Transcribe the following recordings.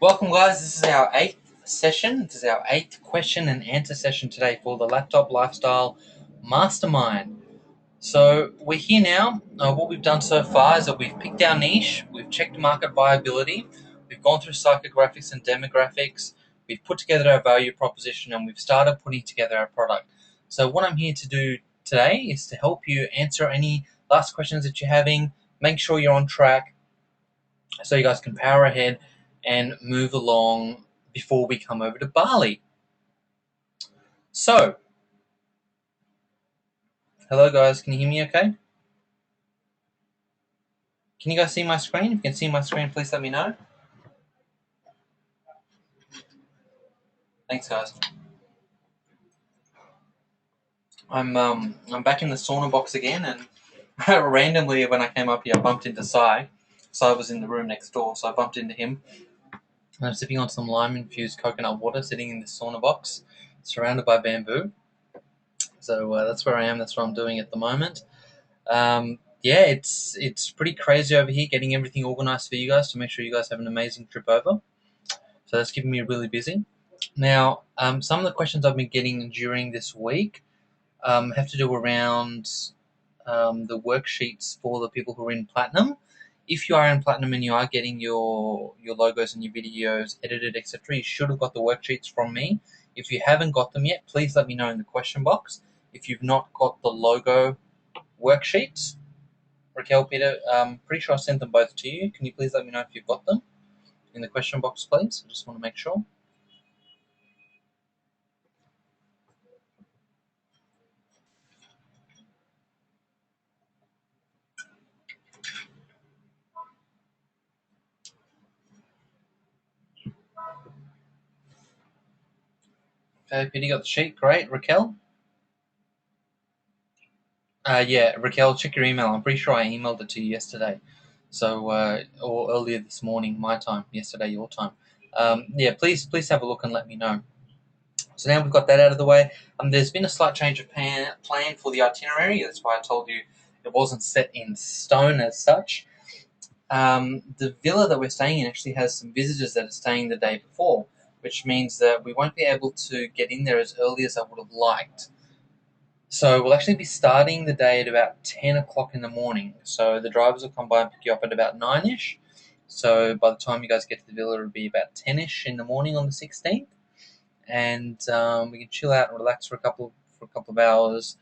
Welcome guys, this is our 8th session. This is our 8th question and answer session today for the Laptop Lifestyle Mastermind. So we're here now. What we've done so far is that we've picked our niche, we've checked market viability, we've gone through psychographics and demographics, we've put together our value proposition, and we've started putting together our product. So what I'm here to do today is to help you answer any last questions that you're having, make sure you're on track so you guys can power ahead and move along before we come over to Bali. So, hello guys, can you hear me okay? Can you guys see my screen? If you can see my screen, please let me know. Thanks guys. I'm back in the sauna box again, and randomly when I came up here I bumped into Sai. Sai was in the room next door, so I bumped into him. I'm sipping on some lime-infused coconut water, sitting in the sauna box, surrounded by bamboo. So that's where I am. That's what I'm doing at the moment. Yeah, it's pretty crazy over here, getting everything organized for you guys to make sure you guys have an amazing trip over. So that's keeping me really busy. Now, some of the questions I've been getting during this week have to do around the worksheets for the people who are in Platinum. If you are in Platinum and you are getting your logos and your videos edited, etc., you should have got the worksheets from me. If you haven't got them yet, please let me know in the question box. If you've not got the logo worksheets, Raquel, Peter, pretty sure I sent them both to you. Can you please let me know if you've got them in the question box, please? I just want to make sure. Okay, Peter, you got the sheet. Great. Raquel? Yeah, Raquel, check your email. I'm pretty sure I emailed it to you yesterday. So, or earlier this morning, my time, yesterday, your time. Yeah, please have a look and let me know. So now we've got that out of the way. There's been a slight change of plan for the itinerary. That's why I told you it wasn't set in stone as such. The villa that we're staying in actually has some visitors that are staying the day before, which means that we won't be able to get in there as early as I would have liked. So we'll actually be starting the day at about 10 o'clock in the morning. So the drivers will come by and pick you up at about 9ish. So by the time you guys get to the villa, it'll be about 10ish in the morning on the 16th. And we can chill out and relax for a couple of hours,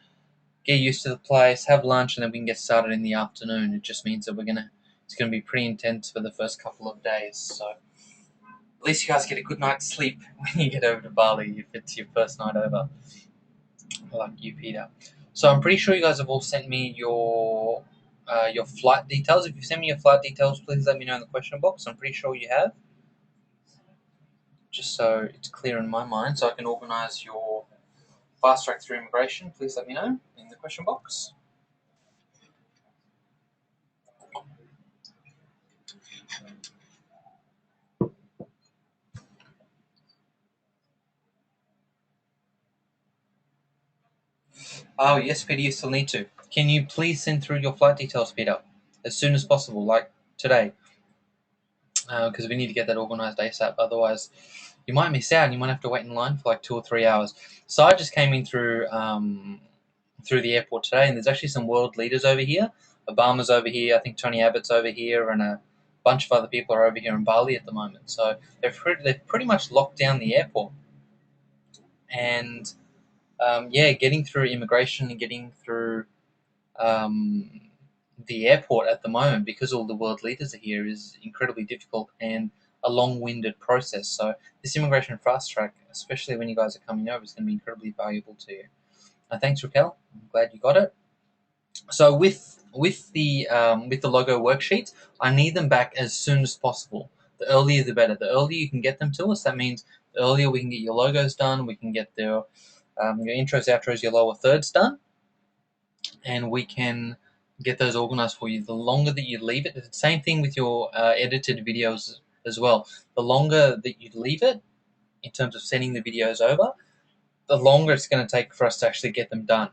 get used to the place, have lunch, and then we can get started in the afternoon. It just means that it's gonna be pretty intense for the first couple of days. So at least you guys get a good night's sleep when you get over to Bali if it's your first night over, like you, Peter. So I'm pretty sure you guys have all sent me your flight details. If you send me your flight details, please let me know in the question box. I'm pretty sure you have, just so it's clear in my mind, so I can organise your fast track through immigration. Please let me know in the question box. Oh, yes, Peter, you still need to. Can you please send through your flight details, Peter, as soon as possible, like today? Because we need to get that organised ASAP. Otherwise, you might miss out and you might have to wait in line for like 2 or 3 hours. So I just came in through the airport today, and there's actually some world leaders over here. Obama's over here. I think Tony Abbott's over here, and a bunch of other people are over here in Bali at the moment. So they've pretty much locked down the airport. And yeah, getting through immigration and getting through the airport at the moment, because all the world leaders are here, is incredibly difficult and a long-winded process. So this immigration fast track, especially when you guys are coming over, is going to be incredibly valuable to you. Thanks, Raquel. I'm glad you got it. So with the logo worksheets, I need them back as soon as possible. The earlier the better. The earlier you can get them to us, that means the earlier we can get your logos done. We can get your intros, outros, your lower thirds done, and we can get those organized for you. The longer that you leave it, the same thing with your edited videos as well. The longer that you leave it in terms of sending the videos over, the longer it's going to take for us to actually get them done.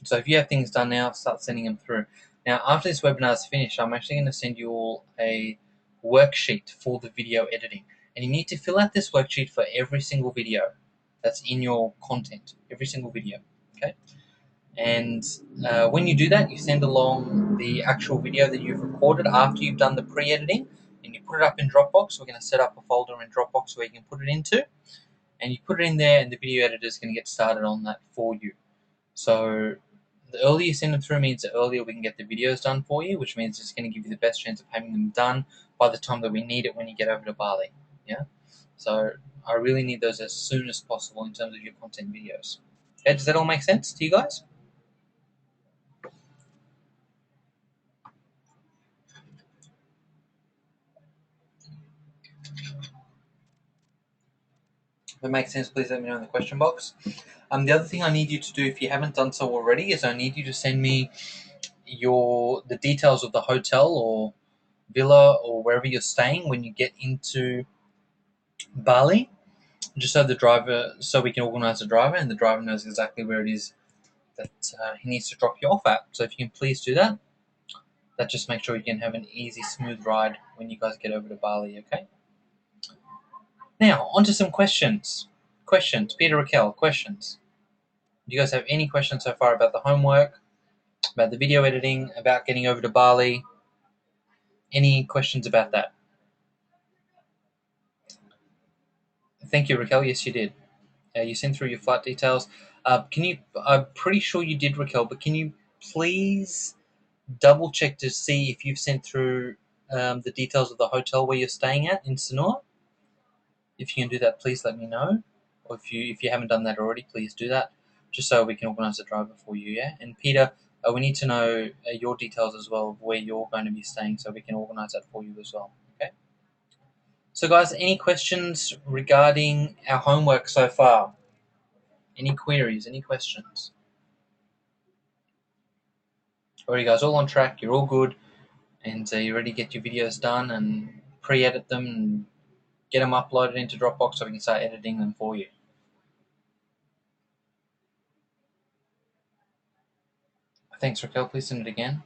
So if you have things done now, start sending them through. Now, after this webinar is finished, I'm actually going to send you all a worksheet for the video editing. and you need to fill out this worksheet for every single video that's in your content, every single video. Okay, and when you do that, you send along the actual video that you've recorded after you've done the pre-editing, and you put it up in Dropbox. We're going to set up a folder in Dropbox where you can put it into, and you put it in there, and the video editor is going to get started on that for you. So the earlier you send them through means the earlier we can get the videos done for you, which means it's going to give you the best chance of having them done by the time that we need it when you get over to Bali. Yeah. So I really need those as soon as possible in terms of your content videos. Okay, does that all make sense to you guys? If it makes sense, please let me know in the question box. The other thing I need you to do, if you haven't done so already, is I need you to send me the details of the hotel or villa or wherever you're staying when you get into Bali, just so we can organize the driver, and the driver knows exactly where it is that he needs to drop you off at. So if you can please do that, that just makes sure you can have an easy, smooth ride when you guys get over to Bali. Okay. Now on to some questions. Peter, Raquel, questions. Do you guys have any questions so far about the homework, about the video editing, about getting over to Bali? Any questions about that? Thank you, Raquel. Yes, you did. You sent through your flight details. I'm pretty sure you did, Raquel, but can you please double check to see if you've sent through the details of the hotel where you're staying at in Sanur? If you can do that, please let me know. Or if you haven't done that already, please do that, just so we can organise a driver for you. Yeah. And Peter, we need to know your details as well of where you're going to be staying, so we can organise that for you as well. Okay. So, guys, any questions regarding our homework so far? Any queries? Any questions? Alright, guys, all on track. You're all good, and you're ready to get your videos done and pre-edit them and get them uploaded into Dropbox so we can start editing them for you. Thanks, Raquel. Please send it again.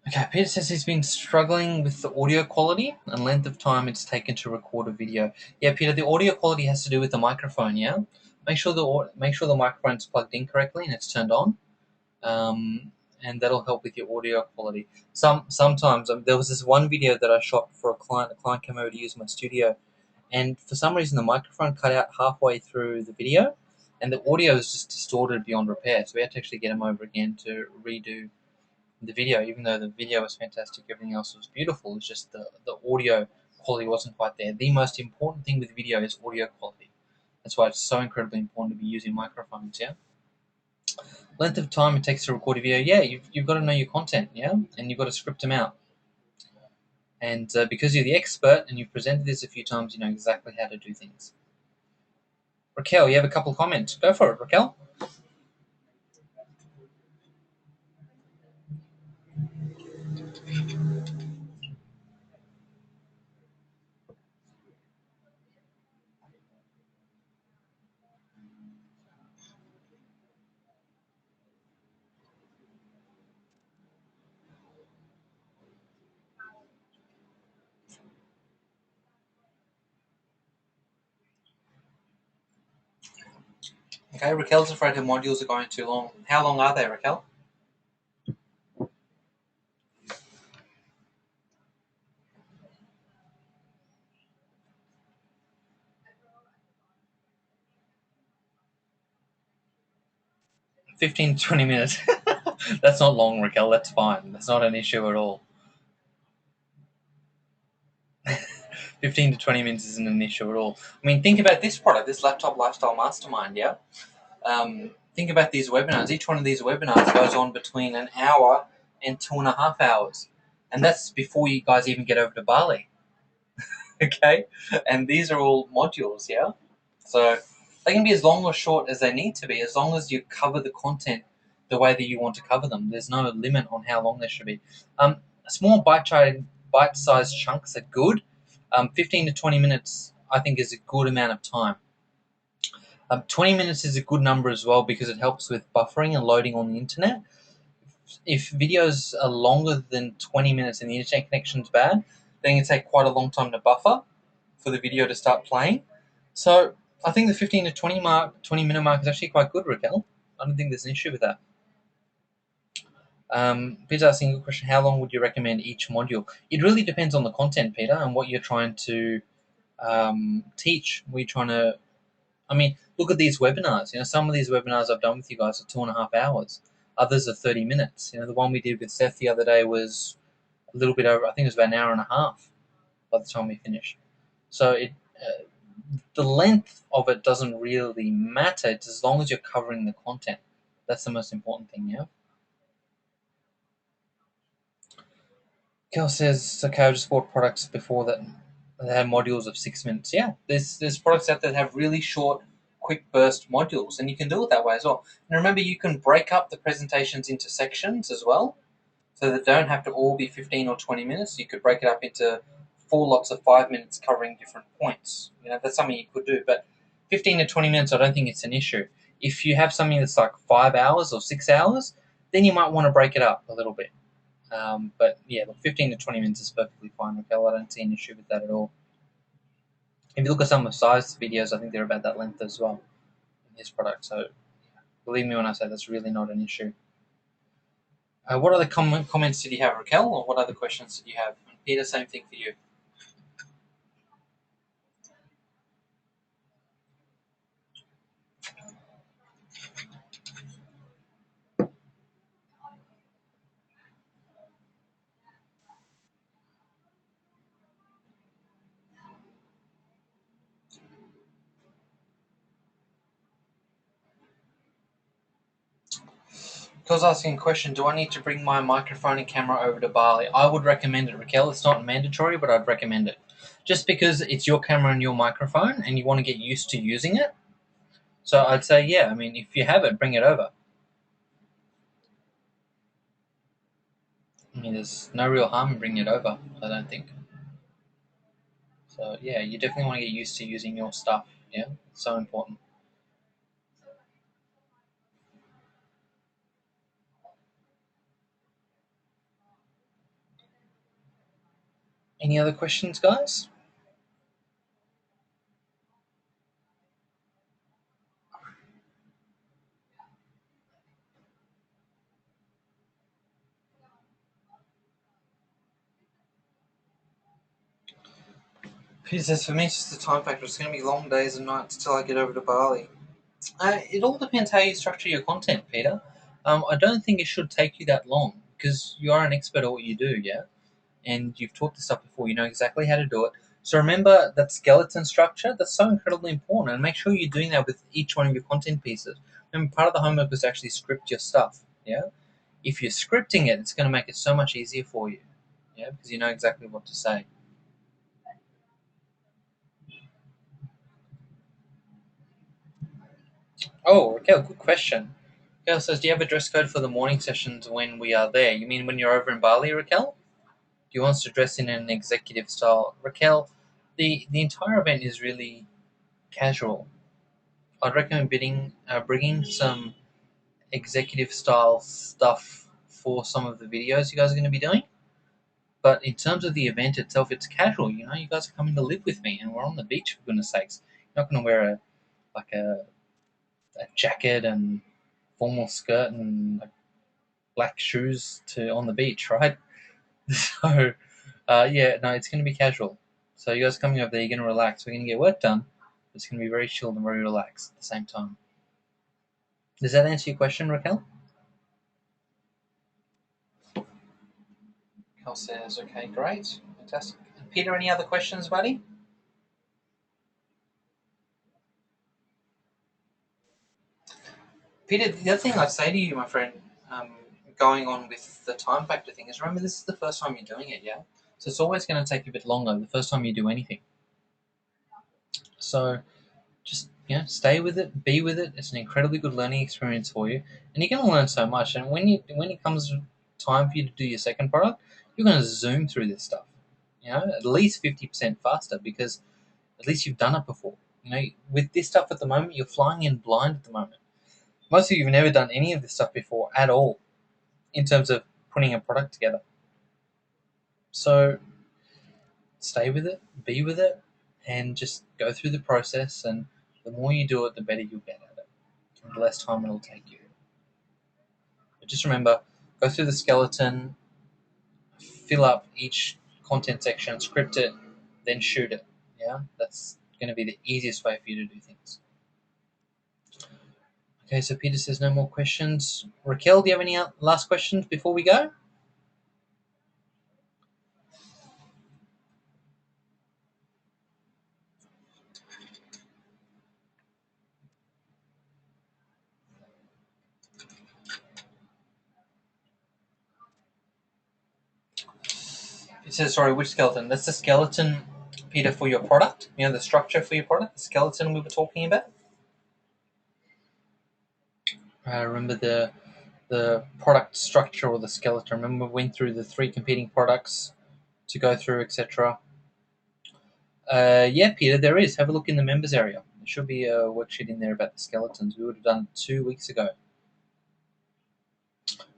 Okay, Peter says he's been struggling with the audio quality and length of time it's taken to record a video. Yeah, Peter, the audio quality has to do with the microphone. Yeah, make sure the microphone's plugged in correctly and it's turned on, and that'll help with your audio quality. Sometimes there was this one video that I shot for a client. A client came over to use my studio, and for some reason the microphone cut out halfway through the video, and the audio is just distorted beyond repair. So we had to actually get him over again to redo the video, even though the video was fantastic, everything else was beautiful. It's just the audio quality wasn't quite there. The most important thing with video is audio quality. That's why it's so incredibly important to be using microphones. Yeah. Length of time it takes to record a video. Yeah, you've got to know your content. Yeah, and you've got to script them out. And because you're the expert and you've presented this a few times, you know exactly how to do things. Raquel, you have a couple of comments. Go for it, Raquel. Okay, Raquel's afraid her modules are going too long. How long are they, Raquel? 15 to 20 minutes. That's not long, Raquel. That's fine. That's not an issue at all. 15 to 20 minutes isn't an issue at all. I mean, think about this product, this Laptop Lifestyle Mastermind, yeah? Think about these webinars. Each one of these webinars goes on between an hour and 2.5 hours. And that's before you guys even get over to Bali. Okay? And these are all modules, yeah? So they can be as long or short as they need to be, as long as you cover the content the way that you want to cover them. There's no limit on how long they should be. Small bite-sized chunks are good. 15 to 20 minutes, I think, is a good amount of time. 20 minutes is a good number as well because it helps with buffering and loading on the internet. If videos are longer than 20 minutes and the internet connection's bad, then it take quite a long time to buffer for the video to start playing. So I think the 15 to 20 minute mark is actually quite good, Raquel. I don't think there's an issue with that. Peter's asking a question: how long would you recommend each module? It really depends on the content, Peter, and what you're trying to teach. We're trying to. I mean, look at these webinars. Some of these webinars I've done with you guys are 2.5 hours. Others are 30 minutes. The one we did with Seth the other day was a little bit over. I think it was about an hour and a half by the time we finished. So the length of it doesn't really matter. It's as long as you're covering the content. That's the most important thing, yeah? Kel says, okay, I just bought products before that had modules of 6 minutes. Yeah, there's products out there that have really short, quick burst modules, and you can do it that way as well. And remember, you can break up the presentations into sections as well, so they don't have to all be 15 or 20 minutes. You could break it up into 4 lots of 5 minutes covering different points. That's something you could do, but 15 to 20 minutes, I don't think it's an issue. If you have something that's like 5 hours or 6 hours, then you might want to break it up a little bit. But yeah, look, 15 to 20 minutes is perfectly fine, Raquel. I don't see an issue with that at all. If you look at some of Si's videos, I think they're about that length as well in his product. So believe me when I say that's really not an issue. What other comments did you have, Raquel, or what other questions did you have? And Peter, same thing for you. Because asking a question, do I need to bring my microphone and camera over to Bali? I would recommend it, Raquel. It's not mandatory, but I'd recommend it. Just because it's your camera and your microphone and you want to get used to using it. So I'd say, yeah, I mean, if you have it, bring it over. I mean, there's no real harm in bringing it over, I don't think. So, yeah, you definitely want to get used to using your stuff. Yeah, it's so important. Any other questions, guys? Peter says, for me, it's just the time factor. It's going to be long days and nights till I get over to Bali. It all depends how you structure your content, Peter. I don't think it should take you that long because you are an expert at what you do, yeah? And you've taught this stuff before. You know exactly how to do it. So remember that skeleton structure. That's so incredibly important, and make sure you're doing that with each one of your content pieces. Remember, part of the homework is actually script your stuff. Yeah, if you're scripting it, it's going to make it so much easier for you. Yeah, because you know exactly what to say. Oh, Raquel, good question. Raquel says, "Do you have a dress code for the morning sessions when we are there? You mean when you're over in Bali, Raquel? Do you want us to dress in an executive style, Raquel? The entire event is really casual. I'd recommend bringing some executive style stuff for some of the videos you guys are going to be doing. But in terms of the event itself, it's casual. You guys are coming to live with me, and we're on the beach for goodness sakes. You're not going to wear a jacket and formal skirt and like black shoes to on the beach, right? So, yeah, no, it's going to be casual. So you guys coming over there, you're going to relax. We're going to get work done. It's going to be very chilled and very relaxed at the same time. Does that answer your question, Raquel? Cal says, okay, great. Fantastic. Peter, any other questions, buddy? Peter, the other thing I'd say to you, my friend, um, going on with the time factor thing, is remember this is the first time you're doing it, yeah? So it's always going to take a bit longer the first time you do anything. So just stay with it, be with it. It's an incredibly good learning experience for you, and you're going to learn so much. And when it comes time for you to do your second product, you're going to zoom through this stuff. At least 50% faster because at least you've done it before. With this stuff at the moment, you're flying in blind at the moment. Most of you have never done any of this stuff before at all in terms of putting a product together. So stay with it, be with it, and just go through the process. And the more you do it, the better you'll get at it, and the less time it'll take you. But just remember, go through the skeleton, fill up each content section, script it, then shoot it. Yeah, that's going to be the easiest way for you to do things. Okay, so Peter says no more questions. Raquel, do you have any last questions before we go? It says, sorry, which skeleton? That's the skeleton, Peter, for your product. You know, the structure for your product, the skeleton we were talking about. Remember the product structure or the skeleton. Remember we went through the 3 competing products to go through, etc. Yeah, Peter, there is. Have a look in the members area. There should be a worksheet in there about the skeletons. We would have done it 2 weeks ago.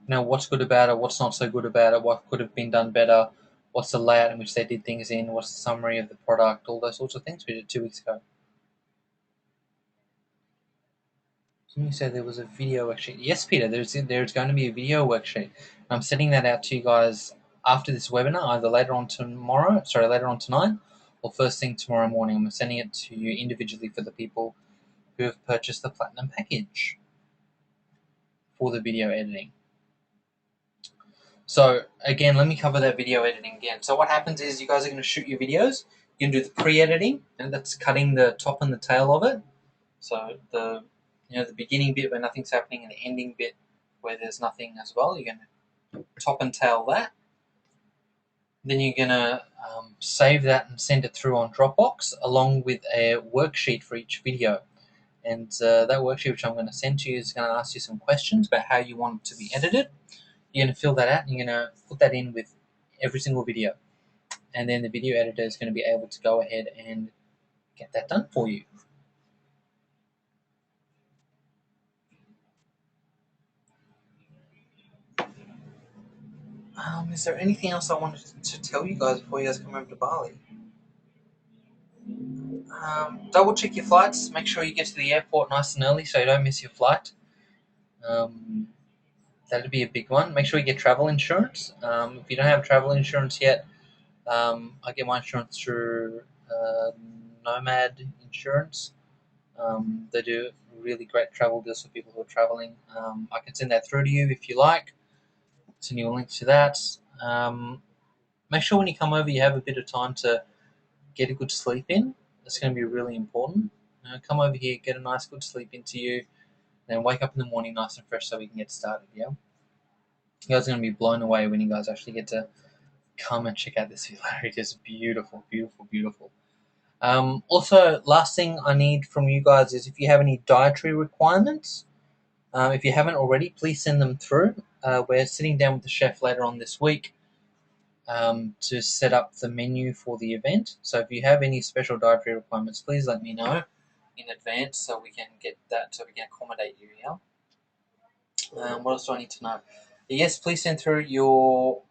Now, what's good about it, what's not so good about it, what could have been done better, what's the layout in which they did things in, what's the summary of the product, all those sorts of things we did 2 weeks ago. You said there was a video worksheet. Yes, Peter, there's going to be a video worksheet. I'm sending that out to you guys after this webinar, either later on tonight, or first thing tomorrow morning. I'm sending it to you individually for the people who have purchased the Platinum package for the video editing. So again, let me cover that video editing again. So what happens is you guys are going to shoot your videos. You can do the pre-editing, and that's cutting the top and the tail of it. So the beginning bit where nothing's happening and the ending bit where there's nothing as well. You're going to top and tail that. Then you're going to save that and send it through on Dropbox along with a worksheet for each video. And that worksheet, which I'm going to send to you, is going to ask you some questions about how you want it to be edited. You're going to fill that out and you're going to put that in with every single video. And then the video editor is going to be able to go ahead and get that done for you. Is there anything else I wanted to tell you guys before you guys come over to Bali? Double check your flights. Make sure you get to the airport nice and early so you don't miss your flight. That'd be a big one. Make sure you get travel insurance. If you don't have travel insurance yet, I get my insurance through Nomad Insurance. They do really great travel deals for people who are traveling. I can send that through to you if you like. Send you a link to that. Make sure when you come over you have a bit of time to get a good sleep in. That's going to be really important. Come over here, get a nice good sleep into you, and then wake up in the morning nice and fresh so we can get started, yeah? You guys are going to be blown away when you guys actually get to come and check out this villa. It is beautiful, beautiful, beautiful. Also, last thing I need from you guys is if you have any dietary requirements, if you haven't already, please send them through. We're sitting down with the chef later on this week to set up the menu for the event. So if you have any special dietary requirements, please let me know in advance so we can get that, so we can accommodate you. Yeah. What else do I need to know? Yes, please send through your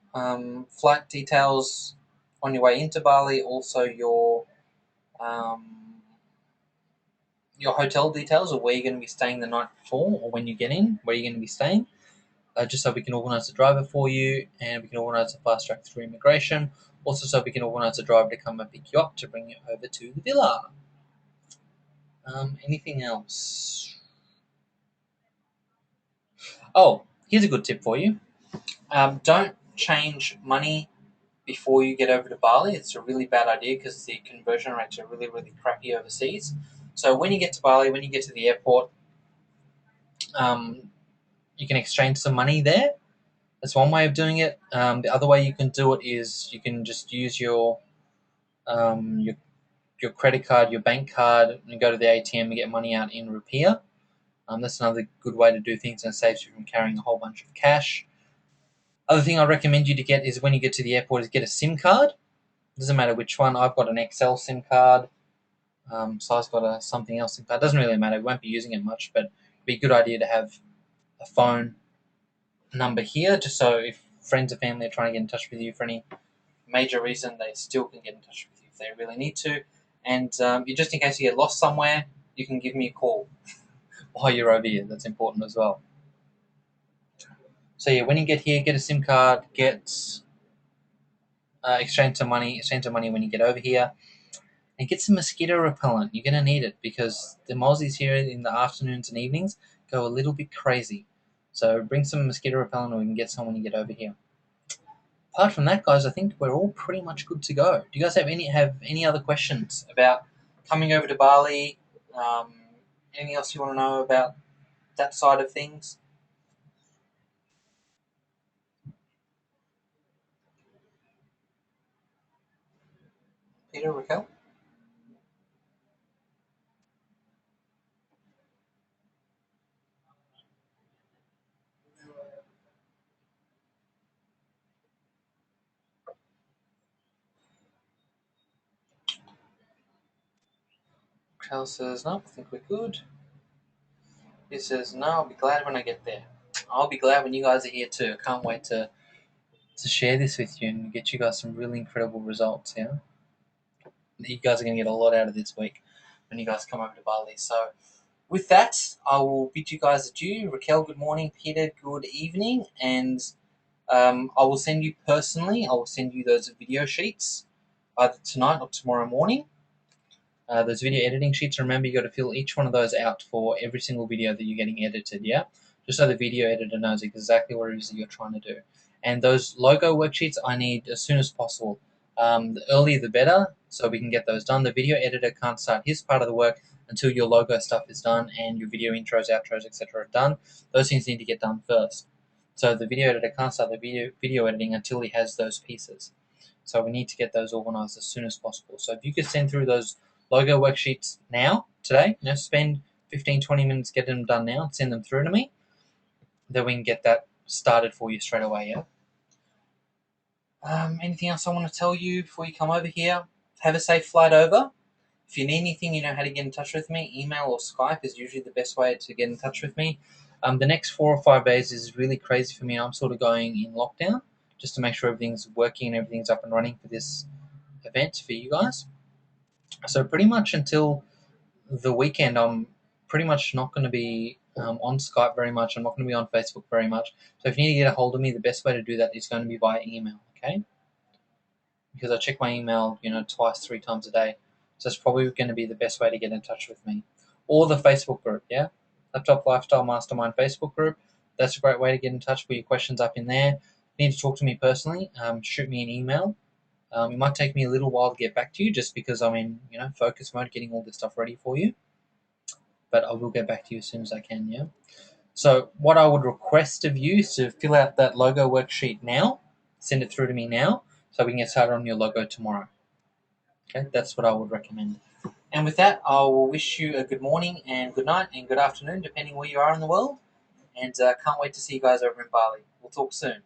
flight details on your way into Bali. Also your hotel details of where you're going to be staying the night before, or when you get in, where you're going to be staying. Just so we can organise a driver for you, and we can organise a fast track through immigration. Also, so we can organise a driver to come and pick you up to bring you over to the villa. Anything else? Oh, here's a good tip for you. Don't change money before you get over to Bali. It's a really bad idea because the conversion rates are really, really crappy overseas. So when you get to Bali, when you get to the airport, you can exchange some money there. That's one way of doing it. The other way you can do it is you can just use your credit card, your bank card, and go to the ATM and get money out in rupiah. That's another good way to do things and saves you from carrying a whole bunch of cash. Other thing I recommend you to get is when you get to the airport is get a SIM card. Doesn't matter which one. I've got an XL SIM card. Si's got a something else SIM card. Doesn't really matter. We won't be using it much, but it'd be a good idea to have a phone number here, just so if friends or family are trying to get in touch with you for any major reason they still can get in touch with you if they really need to. And just in case you get lost somewhere, you can give me a call while you're over here. That's important as well. So yeah, when you get here, get a SIM card, exchange some money. Exchange some money when you get over here, and get some mosquito repellent. You're gonna need it because the mozzies here in the afternoons and evenings go a little bit crazy. So bring some mosquito repellent, or we can get some when you get over here. Apart from that, guys, I think we're all pretty much good to go. Do you guys have any other questions about coming over to Bali? Um, Anything else you want to know about that side of things? Peter, Raquel? Raquel says, no, I think we're good. He says, no, I'll be glad when I get there. I'll be glad when you guys are here too. I can't wait to share this with you and get you guys some really incredible results. Yeah, you guys are going to get a lot out of this week when you guys come over to Bali. So, with that, I will bid you guys adieu. Raquel, good morning. Peter, good evening. And I will send you personally, I will send you those video sheets either tonight or tomorrow morning. Those video editing sheets, remember you got to fill each one of those out for every single video that you're getting edited, yeah? Just so the video editor knows exactly what it is that you're trying to do. And those logo worksheets I need as soon as possible. The earlier the better, so we can get those done. The video editor can't start his part of the work until your logo stuff is done and your video intros, outros, etc. are done. Those things need to get done first. So the video editor can't start the video editing until he has those pieces. So we need to get those organized as soon as possible. So if you could send through those logo worksheets now, today, spend 15-20 minutes getting them done now and send them through to me, then we can get that started for you straight away, yeah? Anything else I want to tell you before you come over here? Have a safe flight over. If you need anything, you know how to get in touch with me. Email or Skype is usually the best way to get in touch with me. The next 4 or 5 days is really crazy for me. I'm sort of going in lockdown just to make sure everything's working and everything's up and running for this event for you guys. So pretty much until the weekend, I'm pretty much not going to be on Skype very much. I'm not going to be on Facebook very much. So if you need to get a hold of me, the best way to do that is going to be via email, okay? Because I check my email, twice, 3 times a day. So it's probably going to be the best way to get in touch with me. Or the Facebook group, yeah? Laptop Lifestyle Mastermind Facebook group. That's a great way to get in touch. Put your questions up in there. If you need to talk to me personally, shoot me an email. It might take me a little while to get back to you just because I'm in, focus mode, getting all this stuff ready for you. But I will get back to you as soon as I can, yeah? So what I would request of you is to fill out that logo worksheet now, send it through to me now, so we can get started on your logo tomorrow. Okay, that's what I would recommend. And with that, I will wish you a good morning and good night and good afternoon, depending where you are in the world. And can't wait to see you guys over in Bali. We'll talk soon.